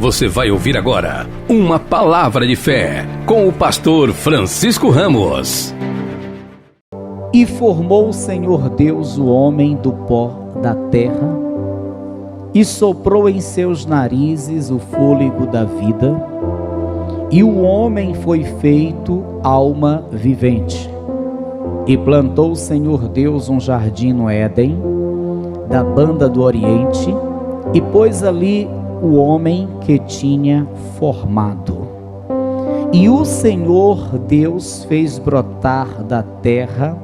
Você vai ouvir agora uma palavra de fé com o pastor Francisco Ramos. E formou o Senhor Deus o homem do pó da terra, e soprou em seus narizes o fôlego da vida, e o homem foi feito alma vivente. E plantou o Senhor Deus um jardim no Éden, da banda do Oriente, e pôs ali o homem que tinha formado. E o Senhor Deus fez brotar da terra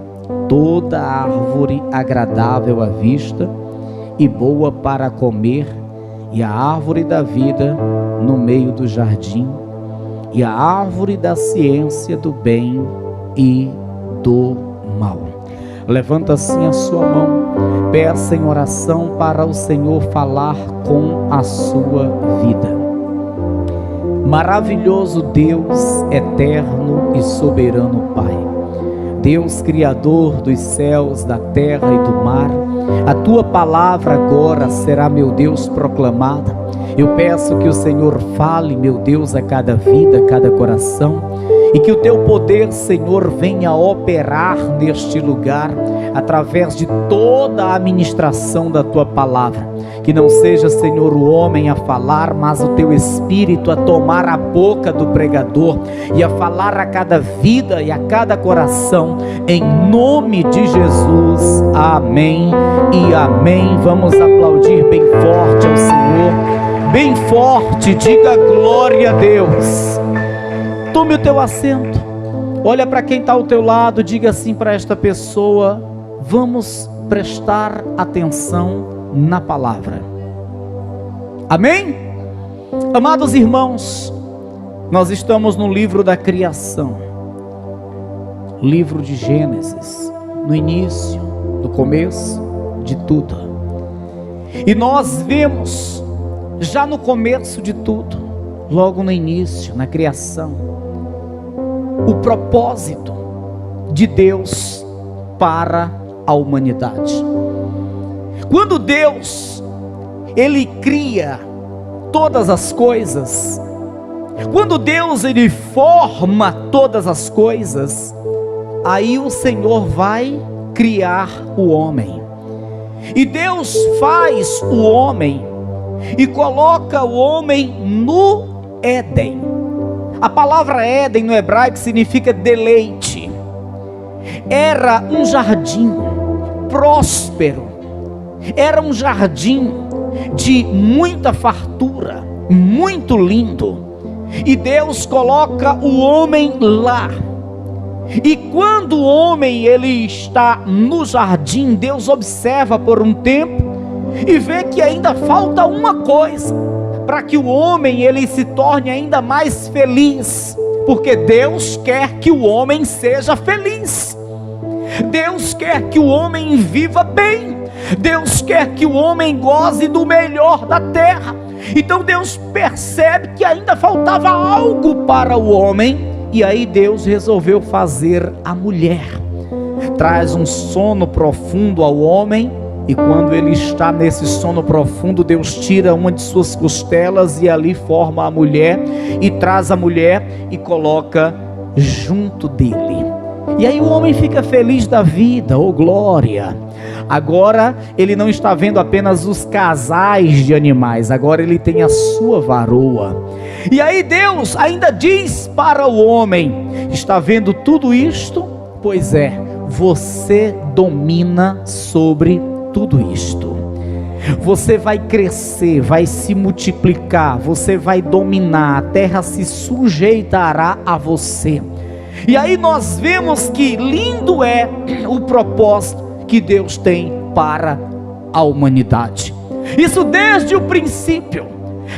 toda árvore agradável à vista e boa para comer, e a árvore da vida no meio do jardim, e a árvore da ciência do bem e do mal. Levanta assim a sua mão, peça em oração para o Senhor falar com a sua vida. Maravilhoso Deus, eterno e soberano Pai, Deus criador dos céus, da terra e do mar, a tua palavra agora será, meu Deus, proclamada. Eu peço que o Senhor fale, meu Deus, a cada vida, a cada coração, e que o teu poder, Senhor, venha operar neste lugar, através de toda a ministração da tua palavra. Que não seja, Senhor, o homem a falar, mas o teu Espírito a tomar a boca do pregador e a falar a cada vida e a cada coração, em nome de Jesus, amém e amém. Vamos aplaudir bem forte ao Senhor, bem forte, diga glória a Deus. Tome o teu assento, olha para quem está ao teu lado, diga assim para esta pessoa: vamos prestar atenção na palavra. Amém? Amados irmãos, nós estamos no livro da criação, livro de Gênesis, no início, no começo de tudo. E nós vemos já no começo de tudo, logo no início, na criação, o propósito de Deus para a humanidade. Quando Deus, Ele cria todas as coisas, quando Deus, Ele forma todas as coisas, aí o Senhor vai criar o homem. E Deus faz o homem e coloca o homem no Éden. A palavra Éden no hebraico significa deleite. Era um jardim próspero, era um jardim de muita fartura, muito lindo. E Deus coloca o homem lá. E quando o homem ele está no jardim, Deus observa por um tempo e vê que ainda falta uma coisa para que o homem ele se torne ainda mais feliz, porque Deus quer que o homem seja feliz. Deus quer que o homem viva bem. Deus quer que o homem goze do melhor da terra. Então Deus percebe que ainda faltava algo para o homem, e aí Deus resolveu fazer a mulher. Traz um sono profundo ao homem, e quando ele está nesse sono profundo, Deus tira uma de suas costelas e ali forma a mulher, e traz a mulher e coloca junto dele. E aí o homem fica feliz da vida, oh glória. Agora ele não está vendo apenas os casais de animais, agora ele tem a sua varoa. E aí Deus ainda diz para o homem: está vendo tudo isto? Pois é, você domina sobre tudo isto. Você vai crescer, vai se multiplicar, você vai dominar, a terra se sujeitará a você. E aí nós vemos que lindo é o propósito que Deus tem para a humanidade. Isso desde o princípio.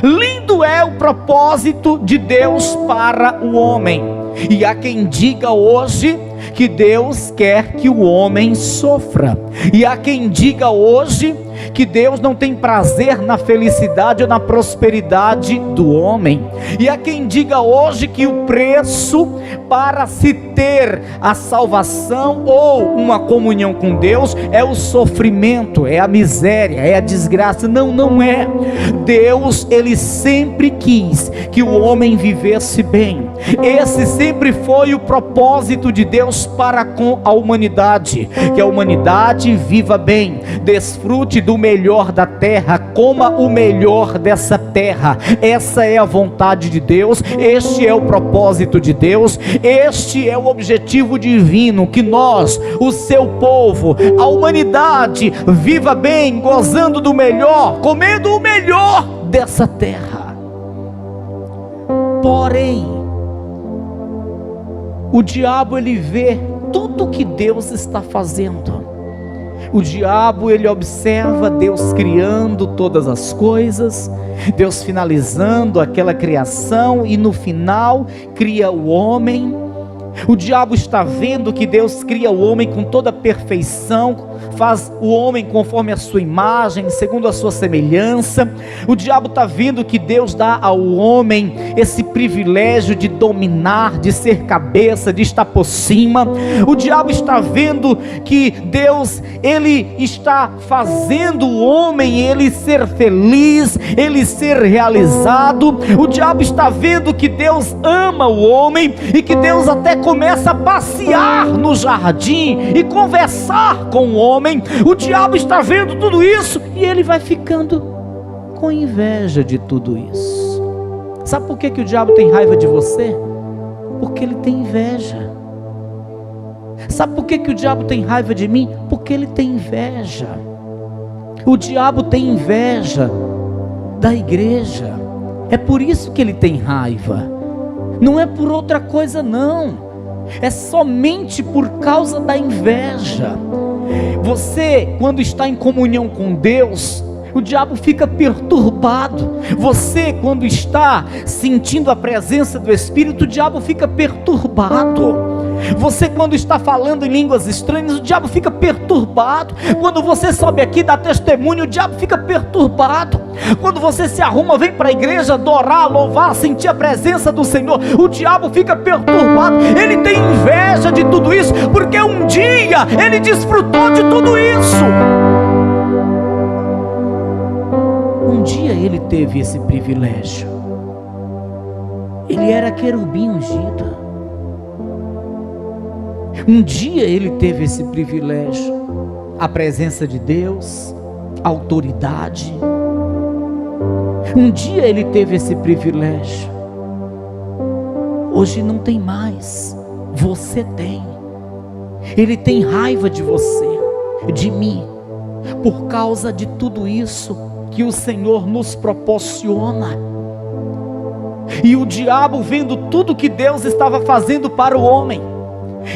Lindo é o propósito de Deus para o homem. E há quem diga hoje que Deus quer que o homem sofra. E há quem diga hoje que Deus não tem prazer na felicidade ou na prosperidade do homem. E há quem diga hoje que o preço para se ter a salvação ou uma comunhão com Deus é o sofrimento, é a miséria, é a desgraça. Não, não é. Deus, Ele sempre quis que o homem vivesse bem. Esse sempre foi o propósito de Deus para com a humanidade, que a humanidade viva bem, desfrute do melhor da terra, coma o melhor dessa terra. Essa é a vontade de Deus, este é o propósito de Deus, este é o objetivo divino, que nós, o seu povo, a humanidade, viva bem, gozando do melhor, comendo o melhor dessa terra. Porém, o diabo, ele vê tudo que Deus está fazendo. O diabo, ele observa Deus criando todas as coisas, Deus finalizando aquela criação e no final cria o homem. O diabo está vendo que Deus cria o homem com toda a perfeição, faz o homem conforme a sua imagem, segundo a sua semelhança. O diabo está vendo que Deus dá ao homem esse privilégio de dominar, de ser cabeça, de estar por cima. O diabo está vendo que Deus, Ele está fazendo o homem, ele ser feliz, ele ser realizado. O diabo está vendo que Deus ama o homem e que Deus até começa a passear no jardim e conversar com o homem. O diabo está vendo tudo isso e ele vai ficando com inveja de tudo isso. Sabe por que o diabo tem raiva de você? Porque ele tem inveja. Sabe por que o diabo tem raiva de mim? Porque ele tem inveja. O diabo tem inveja da igreja. É por isso que ele tem raiva. Não é por outra coisa não. É somente por causa da inveja. Você, quando está em comunhão com Deus, o diabo fica perturbado. Você, quando está sentindo a presença do Espírito, o diabo fica perturbado. Você, quando está falando em línguas estranhas, o diabo fica perturbado. Quando você sobe aqui, dá testemunho, o diabo fica perturbado. Quando você se arruma, vem para a igreja adorar, louvar, sentir a presença do Senhor, o diabo fica perturbado. Ele tem inveja de tudo isso, porque um dia ele desfrutou de tudo isso. Um dia ele teve esse privilégio. Ele era querubim ungido. Um dia ele teve esse privilégio, a presença de Deus, a autoridade. Um dia ele teve esse privilégio. Hoje não tem mais. Você tem. Ele tem raiva de você, de mim, por causa de tudo isso que o Senhor nos proporciona. E o diabo vendo tudo que Deus estava fazendo para o homem,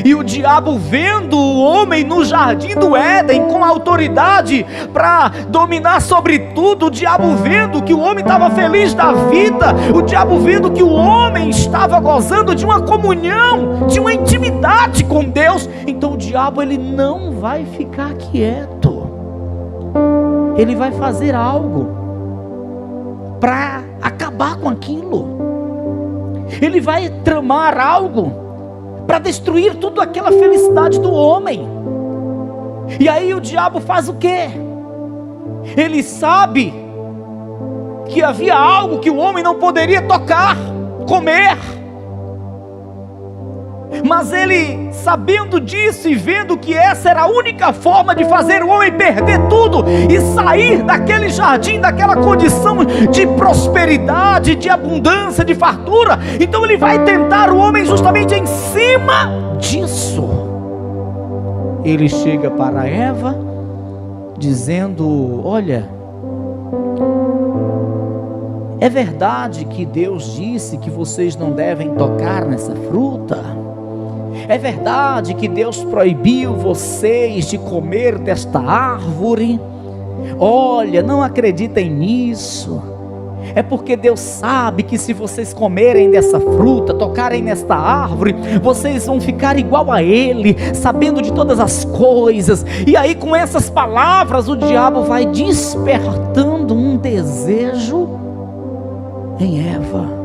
e o diabo vendo o homem no jardim do Éden com autoridade para dominar sobre tudo, o diabo vendo que o homem estava feliz da vida, o diabo vendo que o homem estava gozando de uma comunhão, de uma intimidade com Deus. Então o diabo, ele não vai ficar quieto, ele vai fazer algo para acabar com aquilo. Ele vai tramar algo para destruir toda aquela felicidade do homem. E aí o diabo faz o quê? Ele sabe que havia algo que o homem não poderia tocar, comer. Mas ele, sabendo disso e vendo que essa era a única forma de fazer o homem perder tudo e sair daquele jardim, daquela condição de prosperidade, de abundância, de fartura, então ele vai tentar o homem justamente em cima disso. Ele chega para Eva dizendo: olha, é verdade que Deus disse que vocês não devem tocar nessa fruta? É verdade que Deus proibiu vocês de comer desta árvore? Olha, não acreditem nisso. É porque Deus sabe que se vocês comerem dessa fruta, tocarem nesta árvore, vocês vão ficar igual a Ele, sabendo de todas as coisas. E aí com essas palavras o diabo vai despertando um desejo em Eva.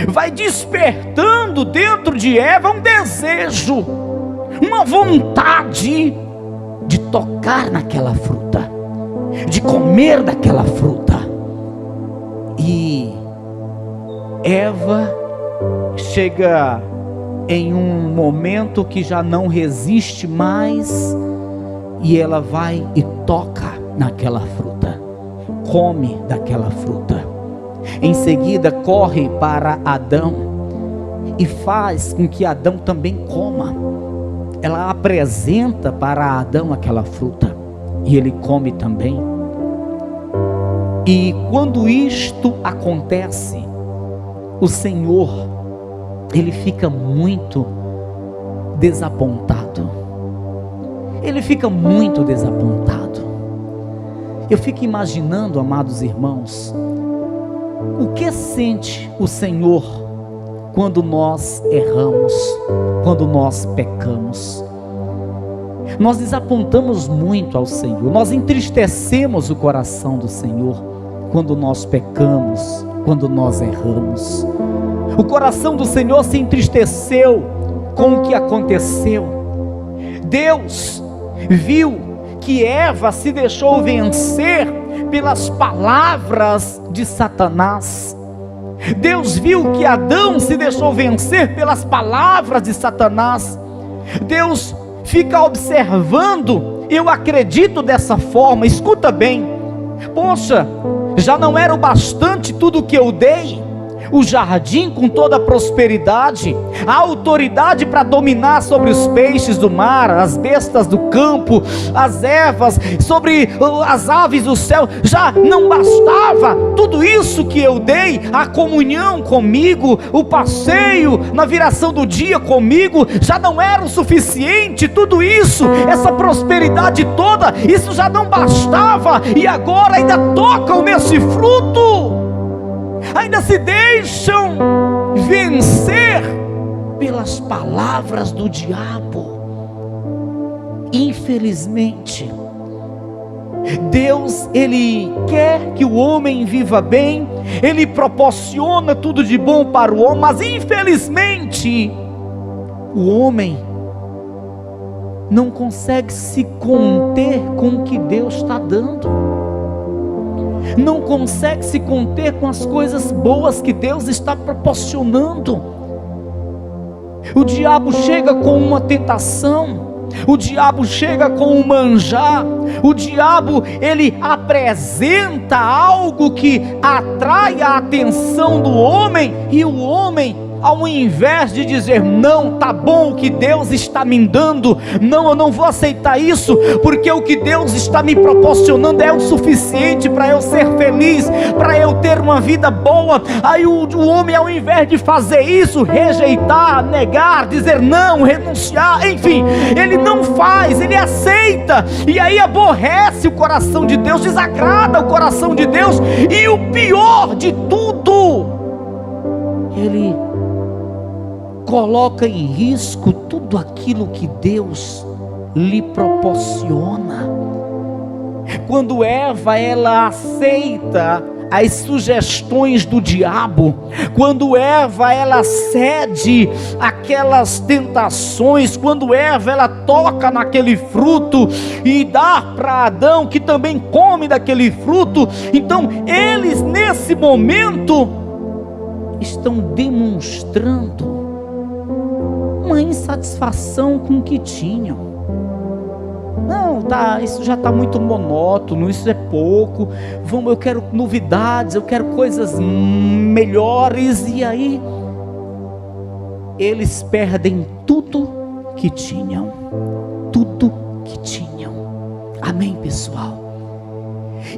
Vai despertando dentro de Eva um desejo, uma vontade de tocar naquela fruta, de comer daquela fruta. E Eva chega em um momento que já não resiste mais, e ela vai e toca naquela fruta, come daquela fruta. Em seguida corre para Adão e faz com que Adão também coma. Ela apresenta para Adão aquela fruta e ele come também. E quando isto acontece, o Senhor, ele fica muito desapontado. Ele fica muito desapontado. Eu fico imaginando, amados irmãos, o que sente o Senhor quando nós erramos, quando nós pecamos? Nós desapontamos muito ao Senhor, nós entristecemos o coração do Senhor quando nós pecamos, quando nós erramos. O coração do Senhor se entristeceu com o que aconteceu. Deus viu que Eva se deixou vencer pelas palavras de Satanás. Deus viu que Adão se deixou vencer pelas palavras de Satanás. Deus fica observando, eu acredito dessa forma, escuta bem. Poxa, já não era o bastante tudo que eu dei? O jardim com toda a prosperidade, a autoridade para dominar sobre os peixes do mar, as bestas do campo, as ervas, sobre as aves do céu, já não bastava tudo isso que eu dei, a comunhão comigo, o passeio na viração do dia comigo, já não era o suficiente, tudo isso, essa prosperidade toda, isso já não bastava, e agora ainda tocam nesse fruto, ainda se deixam vencer pelas palavras do diabo. Infelizmente, Deus, Ele quer que o homem viva bem, Ele proporciona tudo de bom para o homem, mas infelizmente, o homem não consegue se conter com o que Deus está dando, não consegue se conter com as coisas boas que Deus está proporcionando. O diabo chega com uma tentação, o diabo chega com um manjar, o diabo, ele apresenta algo que atrai a atenção do homem, e o homem, ao invés de dizer, não, tá bom o que Deus está me dando, não, eu não vou aceitar isso, porque o que Deus está me proporcionando é o suficiente para eu ser feliz, para eu ter uma vida boa. Aí o homem, ao invés de fazer isso, rejeitar, negar, dizer não, renunciar, enfim, ele não faz, ele aceita, e aí aborrece o coração de Deus, desagrada o coração de Deus, e o pior de tudo, ele coloca em risco tudo aquilo que Deus lhe proporciona. Quando Eva, ela aceita as sugestões do diabo, quando Eva, ela cede aquelas tentações, quando Eva, ela toca naquele fruto e dá para Adão, que também come daquele fruto, então eles nesse momento estão demonstrando uma insatisfação com o que tinham. Não, tá, isso já está muito monótono, isso é pouco, eu quero novidades, eu quero coisas melhores, e aí eles perdem tudo que tinham, tudo que tinham. Amém, pessoal?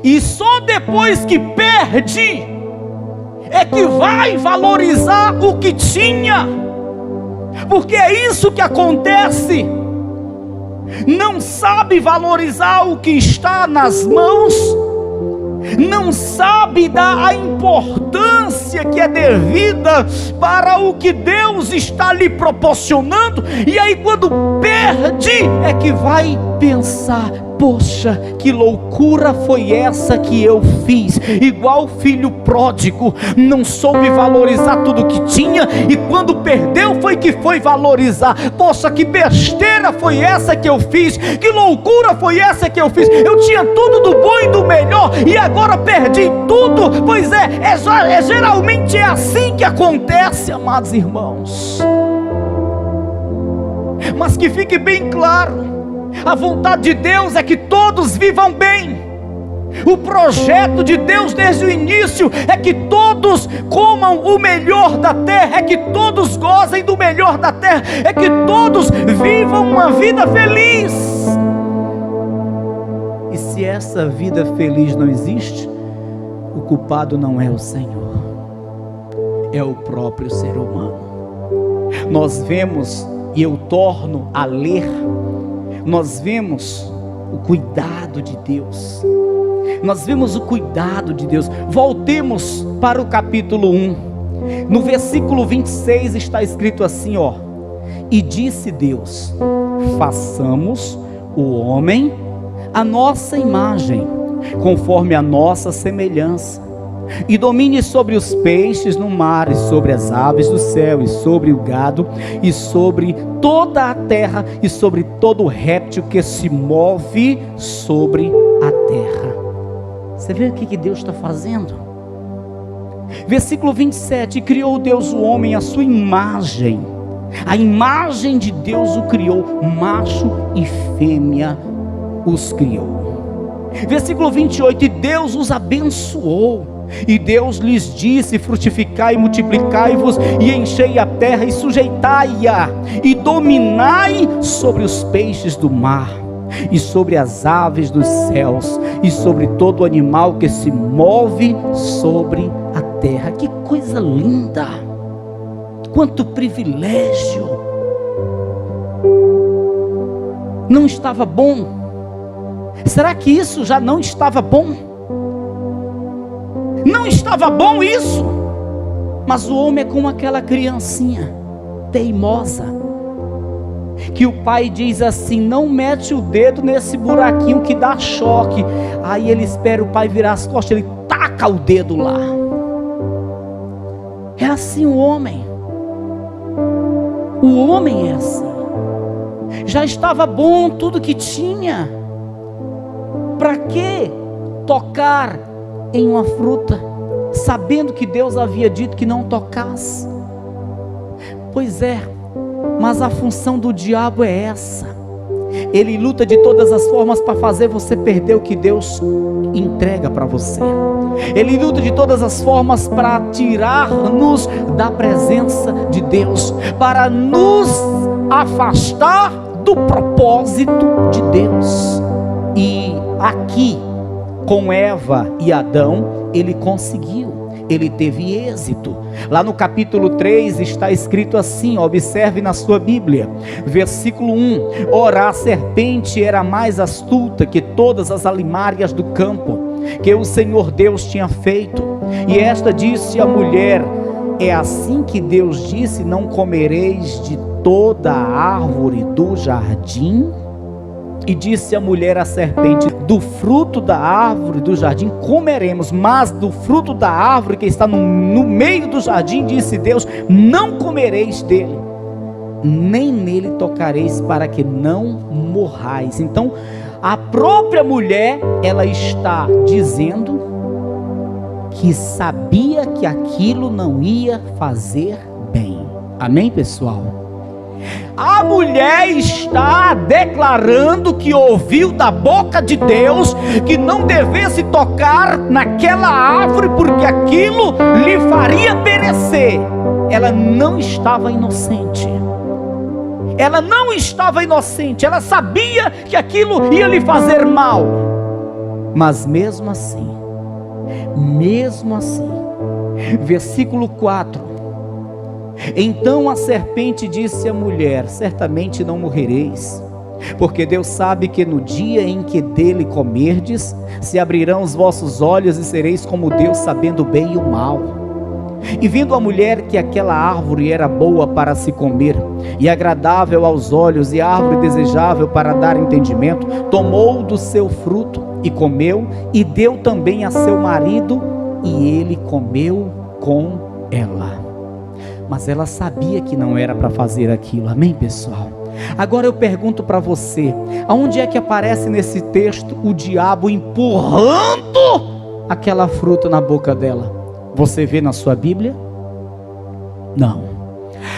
E só depois que perde é que vai valorizar o que tinha, porque é isso que acontece. Não sabe valorizar o que está nas mãos, não sabe dar a importância que é devida para o que Deus está lhe proporcionando, e aí quando perde é que vai pensar: poxa, que loucura foi essa que eu fiz? Igual o filho pródigo, não soube valorizar tudo que tinha, e quando perdeu foi que foi valorizar. Poxa, que besteira foi essa que eu fiz? Que loucura foi essa que eu fiz? Eu tinha tudo do bom e do melhor, e agora perdi tudo. Pois geralmente é assim que acontece, amados irmãos. Mas que fique bem claro, a vontade de Deus é que todos vivam bem. O projeto de Deus desde o início é que todos comam o melhor da terra, é que todos gozem do melhor da terra, é que todos vivam uma vida feliz. E se essa vida feliz não existe, o culpado não é o Senhor, é o próprio ser humano. Nós vemos, e eu torno a ler, nós vemos o cuidado de Deus. Nós vemos o cuidado de Deus. Voltemos para o capítulo 1. No versículo 26 está escrito assim, ó: e disse Deus: façamos o homem à nossa imagem, conforme a nossa semelhança, e domine sobre os peixes no mar, e sobre as aves do céu, e sobre o gado, e sobre toda a terra, e sobre todo réptil que se move sobre a terra. Você vê o que Deus está fazendo? Versículo 27, criou Deus o homem à sua imagem, a imagem de Deus o criou, macho e fêmea os criou. Versículo 28, e Deus os abençoou, e Deus lhes disse: frutificai e multiplicai-vos, e enchei a terra e sujeitai-a, e dominai sobre os peixes do mar, e sobre as aves dos céus, e sobre todo animal que se move sobre a terra. Que coisa linda! Quanto privilégio! Não estava bom? Será que isso já não estava bom? Não estava bom isso? Mas o homem é como aquela criancinha teimosa, que o pai diz assim: não mete o dedo nesse buraquinho que dá choque. Aí ele espera o pai virar as costas, ele taca o dedo lá. É assim o homem. O homem é assim. Já estava bom tudo que tinha. Para que tocar em uma fruta, sabendo que Deus havia dito que não tocasse? Pois é, mas a função do diabo é essa. Ele luta de todas as formas para fazer você perder o que Deus entrega para você. Ele luta de todas as formas para tirar-nos da presença de Deus, para nos afastar do propósito de Deus. E aqui, com Eva e Adão, ele conseguiu, ele teve êxito. Lá no capítulo 3 está escrito assim, observe na sua Bíblia, versículo 1: ora, a serpente era mais astuta que todas as alimárias do campo que o Senhor Deus tinha feito, e esta disse à mulher: é assim que Deus disse, não comereis de toda a árvore do jardim? E disse a mulher à serpente: do fruto da árvore do jardim comeremos, mas do fruto da árvore que está no meio do jardim, disse Deus, não comereis dele, nem nele tocareis, para que não morrais. Então a própria mulher, ela está dizendo que sabia que aquilo não ia fazer bem. Amém, pessoal? A mulher está declarando que ouviu da boca de Deus que não devesse tocar naquela árvore, porque aquilo lhe faria perecer. Ela não estava inocente. Ela não estava inocente. Ela sabia que aquilo ia lhe fazer mal. Mas mesmo assim, versículo 4: então a serpente disse à mulher: certamente não morrereis, Porque Deus sabe que no dia em que dele comerdes, se abrirão os vossos olhos e sereis como Deus, sabendo o bem e o mal. E vindo a mulher que aquela árvore era boa para se comer, e agradável aos olhos, e árvore desejável para dar entendimento, tomou do seu fruto, e comeu, e deu também a seu marido, e ele comeu com ela. Mas ela sabia que não era para fazer aquilo, amém, pessoal? Agora eu pergunto para você, aonde é que aparece nesse texto o diabo empurrando aquela fruta na boca dela? Você vê na sua Bíblia? Não.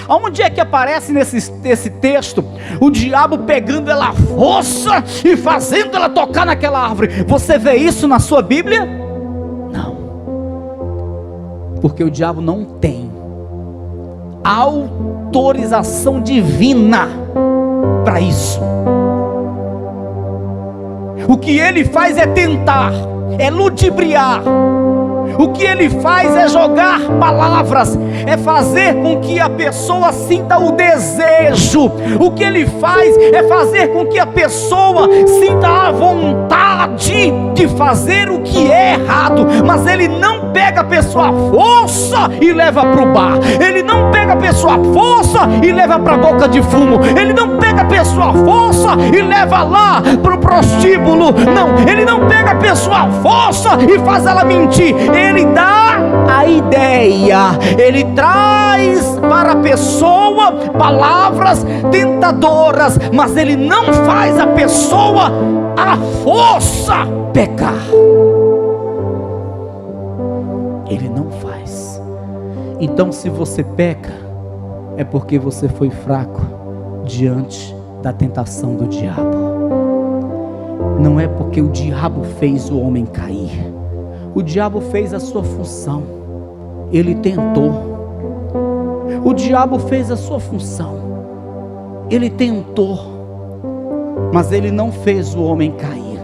Aonde é que aparece nesse texto o diabo pegando ela à força e fazendo ela tocar naquela árvore? Você vê isso na sua Bíblia? Não. Porque o diabo não tem autorização divina para isso. O que ele faz é tentar, é ludibriar. O que ele faz é jogar palavras, é fazer com que a pessoa sinta o desejo. O que ele faz é fazer com que a pessoa sinta a vontade de fazer o que é errado. Mas ele não pega a pessoa à força e leva para o bar. Ele não pega a pessoa à força e leva para a boca de fumo. Ele não pega a pessoa à força e leva lá para o prostíbulo. Não, ele não pega a pessoa à força e faz ela mentir. Ele dá a ideia, ele traz para a pessoa palavras tentadoras, mas ele não faz a pessoa à força pecar. Ele não faz. Então, se você peca, é porque você foi fraco diante da tentação do diabo. Não é porque o diabo fez o homem cair. O diabo fez a sua função. Ele tentou. O diabo fez a sua função. Ele tentou. Mas ele não fez o homem cair.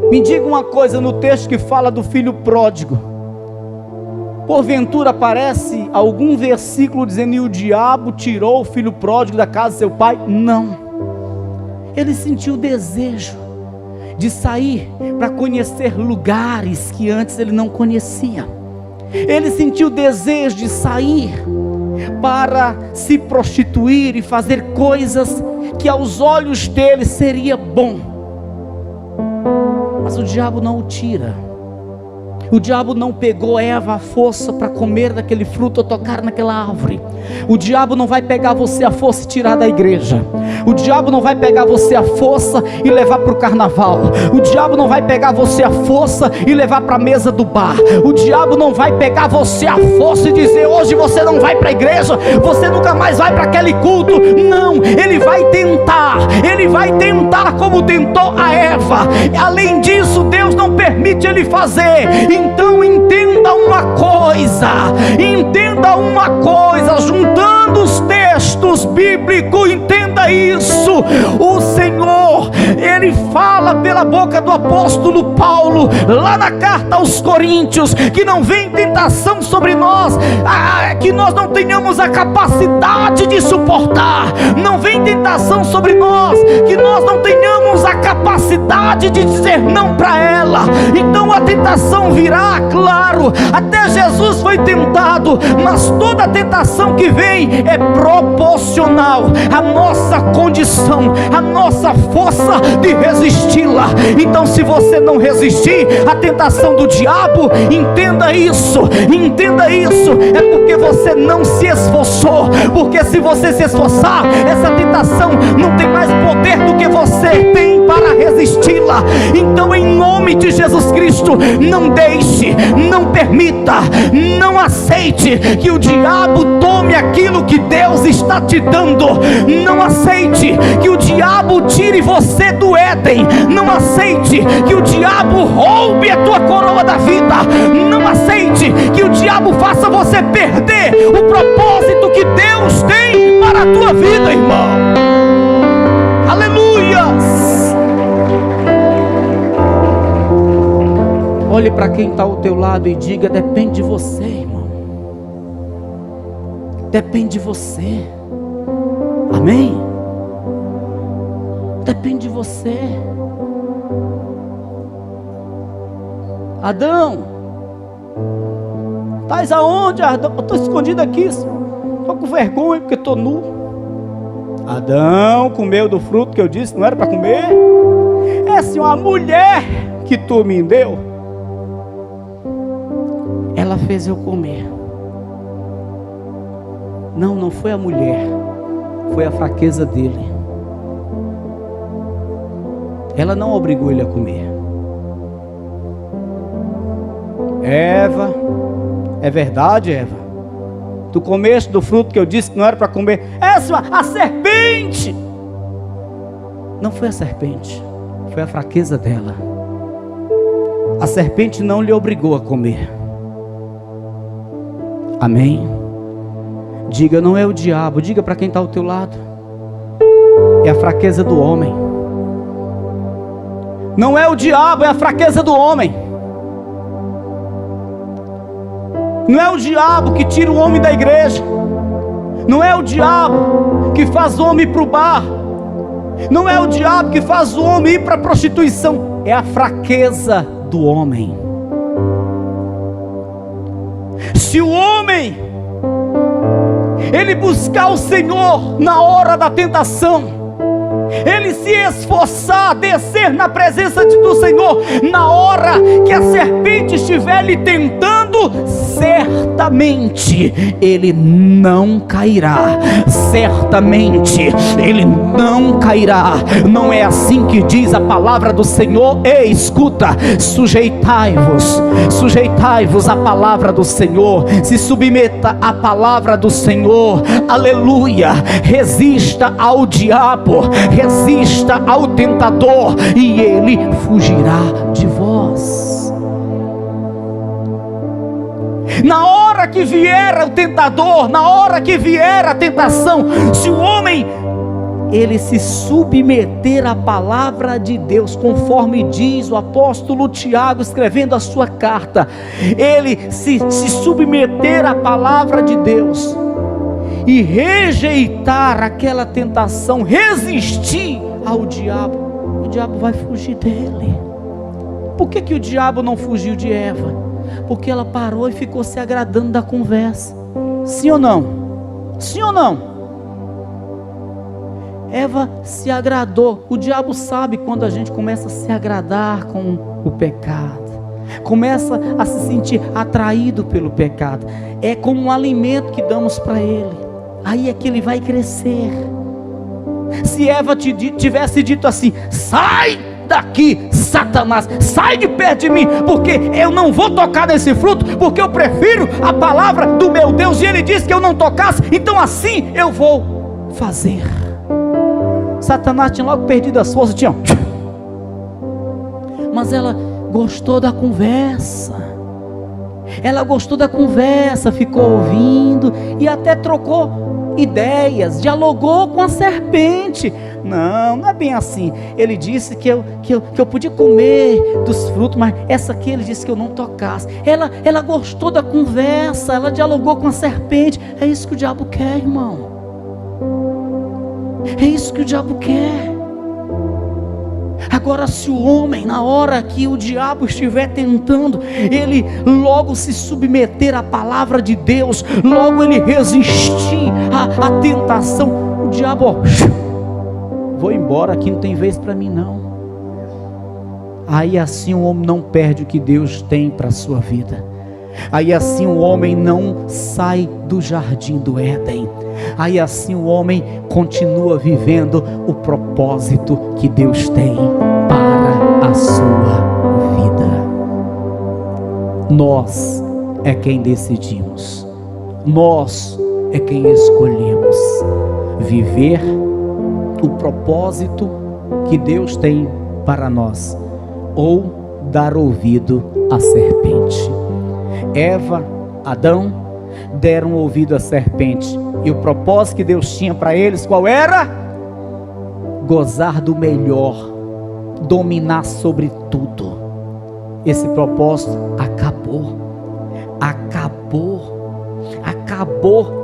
Me diga uma coisa, no texto que fala do filho pródigo, porventura aparece algum versículo dizendo: e o diabo tirou o filho pródigo da casa de seu pai? Não. Ele sentiu desejo de sair para conhecer lugares que antes ele não conhecia. Ele sentiu desejo de sair para se prostituir e fazer coisas que aos olhos dele seria bom. Mas o diabo não o tira. O diabo não pegou Eva à força para comer daquele fruto ou tocar naquela árvore. O diabo não vai pegar você à força e tirar da igreja. O diabo não vai pegar você à força e levar para o carnaval. O diabo não vai pegar você à força e levar para a mesa do bar. O diabo não vai pegar você à força e dizer: hoje você não vai para a igreja, você nunca mais vai para aquele culto. Não, ele vai tentar. Ele vai tentar como tentou a Eva. Além disso, Deus não permite ele fazer. Então entenda uma coisa, juntando os textos bíblicos, entenda isso. O Senhor, Ele fala pela boca do apóstolo Paulo, lá na carta aos Coríntios, que não vem tentação sobre nós, que nós não tenhamos a capacidade de suportar. Não vem tentação sobre nós, que nós não tenhamos a capacidade de dizer não para ela. Então a tentação virá, claro, até Jesus foi tentado, mas toda tentação que vem é proporcional à nossa condição, à nossa força de resisti-la. Então, se você não resistir à tentação do diabo, entenda isso, é porque você não se esforçou. Porque se você se esforçar, essa tentação não tem mais poder do que você tem para resisti-la. Então, em nome de Jesus Cristo, não deixe, não permita, não aceite que o diabo tome aquilo que Deus está te dando. Não aceite que o diabo tire você do Éden. Não aceite que o diabo roube a tua coroa da vida. Não aceite que o diabo faça você perder o propósito que Deus tem para a tua vida, irmão. Aleluias! Olhe para quem está ao teu lado e diga: depende de você, irmão. Depende de você. Amém? Depende de você. Adão, estás aonde, Adão? Eu estou escondido aqui, Senhor. Estou com vergonha porque estou nu. Adão comeu do fruto que eu disse, não era para comer? É, Senhor, a mulher que tu me deu, ela fez eu comer. Não, não foi a mulher, foi a fraqueza dele. Ela não obrigou ele a comer. Eva, é verdade, Eva? Tu comeste do fruto que eu disse que não era para comer. Essa, a serpente. Não foi a serpente, foi a fraqueza dela. A serpente não lhe obrigou a comer. Amém? Diga, não é o diabo. Diga para quem está ao teu lado. É a fraqueza do homem. Não é o diabo, é a fraqueza do homem. Não é o diabo que tira o homem da igreja. Não é o diabo que faz o homem ir para o bar. Não é o diabo que faz o homem ir para a prostituição. É a fraqueza do homem. Se o homem ele buscar o Senhor na hora da tentação, ele se esforçar, descer na presença do Senhor, na hora que a serpente estiver lhe tentando, certamente ele não cairá. Certamente ele não cairá. Não é assim que diz a palavra do Senhor? Ei, escuta, sujeitai-vos à palavra do Senhor, se submeta à palavra do Senhor, aleluia. Resista ao diabo, resista ao tentador, e ele fugirá de vós. Na hora que vier o tentador, na hora que vier a tentação, se o homem ele se submeter à palavra de Deus, conforme diz o apóstolo Tiago escrevendo a sua carta, ele se submeter à palavra de Deus e rejeitar aquela tentação, resistir ao diabo, o diabo vai fugir dele. Por que o diabo não fugiu de Eva? Porque ela parou e ficou se agradando da conversa. Sim ou não? Sim ou não? Eva se agradou. O diabo sabe quando a gente começa a se agradar com o pecado, começa a se sentir atraído pelo pecado. É como um alimento que damos para ele. Aí é que ele vai crescer. Se Eva tivesse dito assim: sai daqui, Satanás, sai de perto de mim, porque eu não vou tocar nesse fruto, porque eu prefiro a palavra do meu Deus, e ele disse que eu não tocasse, então assim eu vou fazer. Satanás tinha logo perdido as forças, mas ela gostou da conversa. Ela gostou da conversa, ficou ouvindo e até trocou ideias, dialogou com a serpente. Não é bem assim. Ele disse que eu podia comer dos frutos, mas essa aqui ele disse que eu não tocasse. Ela gostou da conversa, ela dialogou com a serpente. É isso que o diabo quer, irmão. É isso que o diabo quer. Agora, se o homem, na hora que o diabo estiver tentando, ele logo se submeter à palavra de Deus, logo ele resistir à tentação, o diabo, vou embora, aqui não tem vez para mim não. Aí assim o homem não perde o que Deus tem para a sua vida. Aí assim o homem não sai do jardim do Éden. Aí assim o homem continua vivendo o propósito que Deus tem para a sua vida. Nós é quem decidimos. Nós é quem escolhemos viver o propósito que Deus tem para nós, ou dar ouvido à serpente. Eva, Adão deram ouvido à serpente, e o propósito que Deus tinha para eles, qual era? Gozar do melhor, dominar sobre tudo. Esse propósito acabou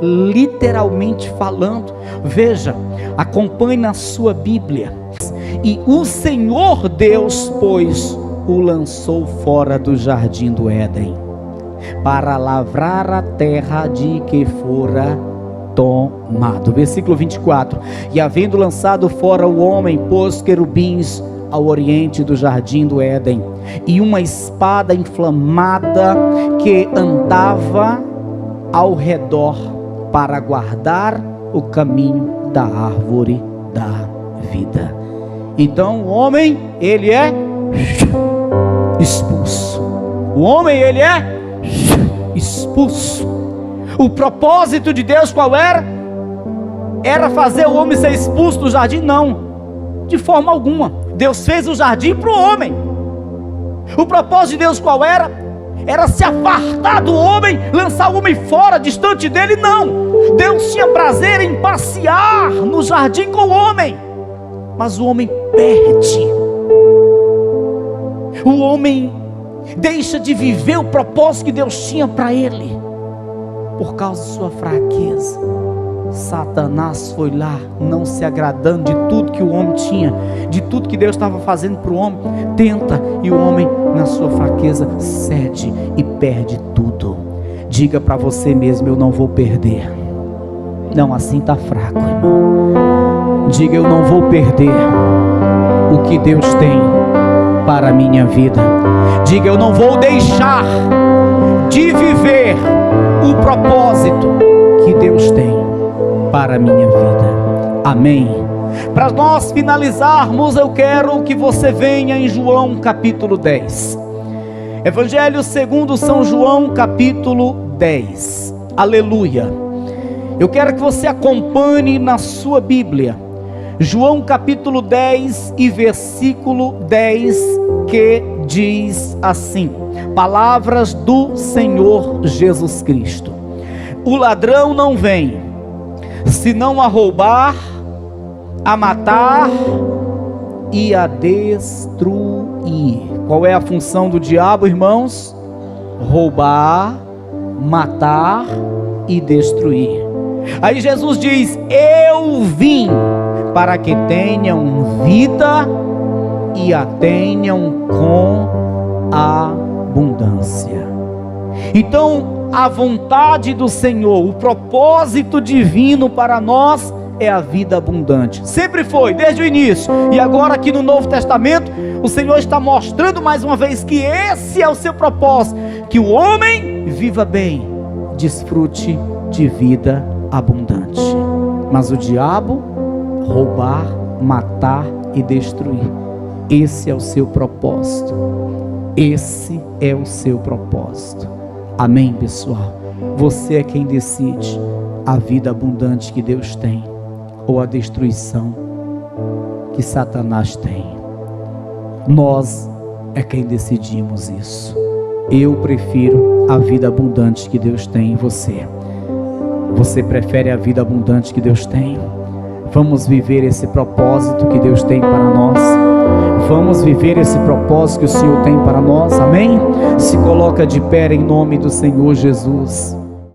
literalmente falando. Veja, acompanhe na sua Bíblia, E o Senhor Deus, pois, o lançou fora do jardim do Éden, para lavrar a terra de que fora tomado. Versículo 24. E havendo lançado fora o homem, pôs querubins ao oriente do jardim do Éden, e uma espada inflamada que andava ao redor para guardar o caminho da árvore da vida. Então o homem, ele é expulso. O homem, ele é expulso. O propósito de Deus qual era? Era fazer o homem ser expulso do jardim? Não, de forma alguma. Deus fez o jardim para o homem. O propósito de Deus qual era? Era se apartar do homem, lançar o homem fora, distante dele. Não, Deus tinha prazer em passear no jardim com o homem, mas o homem perde. O homem deixa de viver o propósito que Deus tinha para ele, por causa de sua fraqueza. Satanás foi lá, não se agradando de tudo que o homem tinha, de tudo que Deus estava fazendo para o homem, tenta, e o homem na sua fraqueza cede e perde tudo. Diga para você mesmo: eu não vou perder. Não, assim está fraco, irmão. Diga: eu não vou perder o que Deus tem para a minha vida. Diga: eu não vou deixar de viver o propósito que Deus tem para a minha vida. Amém. Para nós finalizarmos, eu quero que você venha em João capítulo 10. Evangelho segundo São João capítulo 10. Aleluia. Eu quero que você acompanhe na sua Bíblia João capítulo 10 e versículo 10, que diz assim: palavras do Senhor Jesus Cristo: o ladrão não vem senão a roubar, a matar e a destruir. Qual é a função do diabo, irmãos? Roubar, matar e destruir. Aí Jesus diz: eu vim para que tenham vida e a tenham com abundância. Então, a vontade do Senhor, o propósito divino para nós é a vida abundante. Sempre foi, desde o início. E agora aqui no Novo Testamento, o Senhor está mostrando mais uma vez que esse é o seu propósito: que o homem viva bem, desfrute de vida abundante. Mas o diabo, roubar, matar e destruir. Esse é o seu propósito. Esse é o seu propósito. Amém, pessoal? Você é quem decide a vida abundante que Deus tem, ou a destruição que Satanás tem. Nós é quem decidimos isso. Eu prefiro a vida abundante que Deus tem em você. Você prefere a vida abundante que Deus tem? Vamos viver esse propósito que Deus tem para nós. Vamos viver esse propósito que o Senhor tem para nós. Amém? Se coloca de pé em nome do Senhor Jesus.